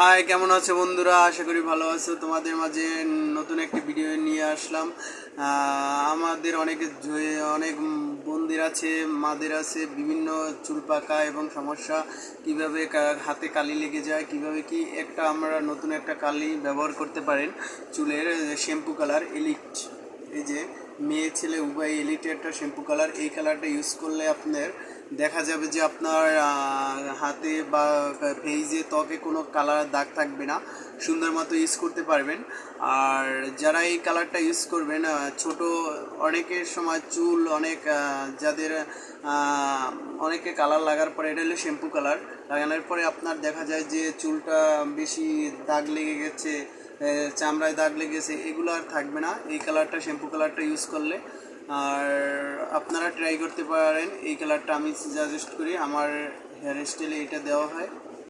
High, কেমন আছো বন্ধুরা? আশা করি ভালো আছো। তোমাদের মাঝে নতুন একটি ভিডিও নিয়ে আসলাম। আমাদের অনেক বোনদের আছে, মাদের আছে বিভিন্ন চুল পাকা এবং সমস্যা, কিভাবে হাতে কালি লেগে যায়, কিভাবে কি আমরা নতুন একটা কালি ব্যবহার করতে পারেন চুলের। শ্যাম্পু কালার এলিট, এই যে মেয়ে ছেলে উভয় এলিট একটা শ্যাম্পু কালার। এই কালারটা ইউজ করলে আপনার দেখা যাবে যে আপনার হাতে বা ফেইসে ত্বকে কোনো কালার দাগ থাকবে না, সুন্দর মতো ইউজ করতে পারবেন। আর যারা এই কালারটা ইউজ করবেন, ছোট অনেকের সময় চুল অনেক যাদের অনেকে কালার লাগার পরে, এটা হলো শ্যাম্পু কালার লাগানোর পরে আপনার দেখা যায় যে চুলটা বেশি দাগ লেগে গেছে, চামড়ায় দাগ লেগেছে, এগুলো আর থাকবে না এই কালারটা, শ্যাম্পু কালারটা ইউজ করলে। আর আপনারা ট্রাই করতে পারেন এই কালারটা, আমি সাজেস্ট করি, আমার হেয়ার স্টাইলে এটা দেওয়া হয়।